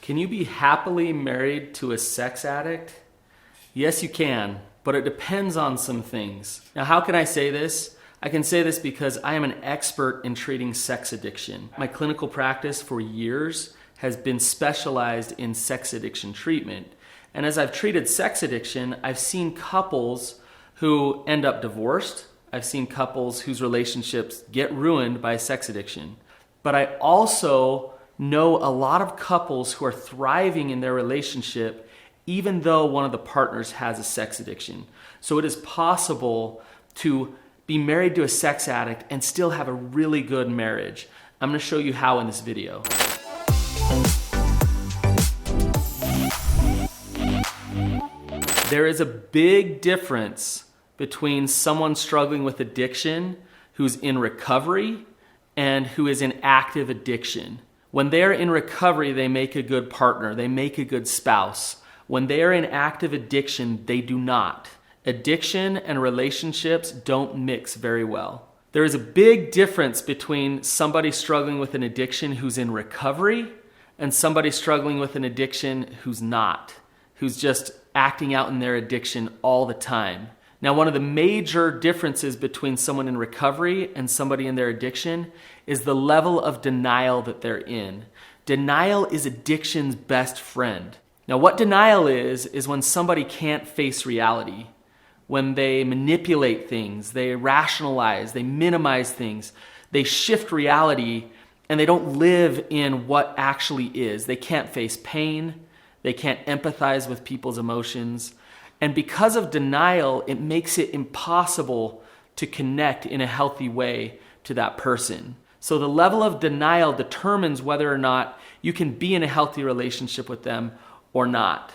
Can you be happily married to a sex addict? Yes, you can, but it depends on some things. Now, how can I say this? I can say this because I am an expert in treating sex addiction. My clinical practice for years has been specialized in sex addiction treatment. And as I've treated sex addiction, I've seen couples who end up divorced. I've seen couples whose relationships get ruined by sex addiction. But I also know a lot of couples who are thriving in their relationship even though one of the partners has a sex addiction. So it is possible to be married to a sex addict and still have a really good marriage. I'm going to show you how in this video. There is a big difference between someone struggling with addiction who's in recovery and who is in active addiction. When they're in recovery, they make a good partner, they make a good spouse. When they are in active addiction, they do not. Addiction and relationships don't mix very well. There is a big difference between somebody struggling with an addiction who's in recovery and somebody struggling with an addiction who's not, who's just acting out in their addiction all the time. Now, one of the major differences between someone in recovery and somebody in their addiction is the level of denial that they're in. Denial is addiction's best friend. Now, what denial is when somebody can't face reality, when they manipulate things, they rationalize, they minimize things, they shift reality, and they don't live in what actually is. They can't face pain, they can't empathize with people's emotions. And because of denial, it makes it impossible to connect in a healthy way to that person. So the level of denial determines whether or not you can be in a healthy relationship with them or not.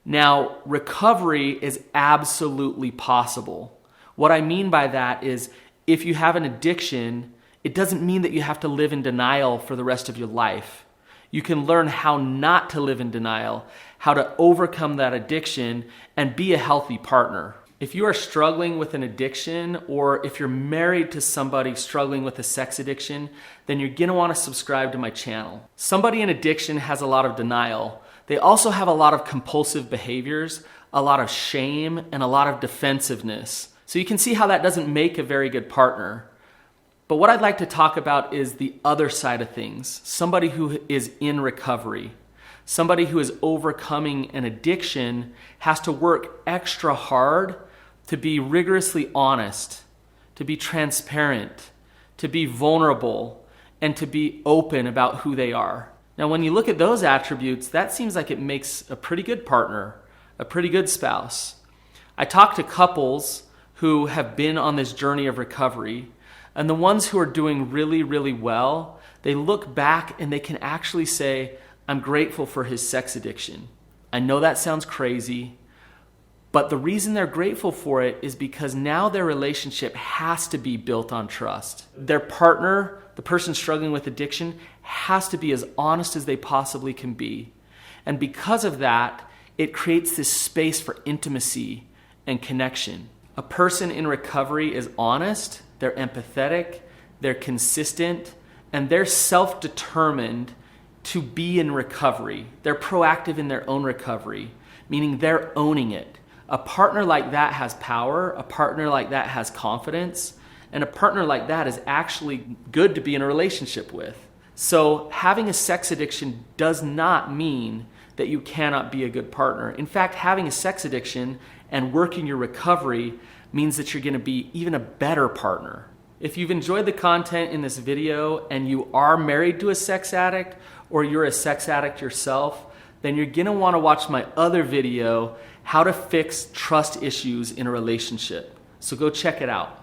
Now, recovery is absolutely possible. What I mean by that is if you have an addiction, it doesn't mean that you have to live in denial for the rest of your life. You can learn how not to live in denial, how to overcome that addiction, and be a healthy partner. If you are struggling with an addiction, or if you're married to somebody struggling with a sex addiction, then you're gonna wanna subscribe to my channel. Somebody in addiction has a lot of denial. They also have a lot of compulsive behaviors, a lot of shame, and a lot of defensiveness. So you can see how that doesn't make a very good partner. But what I'd like to talk about is the other side of things. Somebody who is in recovery. Somebody who is overcoming an addiction has to work extra hard to be rigorously honest, to be transparent, to be vulnerable, and to be open about who they are. Now, when you look at those attributes, that seems like it makes a pretty good partner, a pretty good spouse. I talk to couples who have been on this journey of recovery, and the ones who are doing really, really well, they look back and they can actually say, I'm grateful for his sex addiction. I know that sounds crazy, but the reason they're grateful for it is because now their relationship has to be built on trust. Their partner, the person struggling with addiction, has to be as honest as they possibly can be. And because of that, it creates this space for intimacy and connection. A person in recovery is honest, they're empathetic, they're consistent, and they're self-determined to be in recovery. They're proactive in their own recovery, meaning they're owning it. A partner like that has power, a partner like that has confidence, and a partner like that is actually good to be in a relationship with. So having a sex addiction does not mean that you cannot be a good partner. In fact, having a sex addiction and working your recovery means that you're gonna be even a better partner. If you've enjoyed the content in this video and you are married to a sex addict or you're a sex addict yourself, then you're gonna wanna watch my other video, how to fix trust issues in a relationship. So go check it out.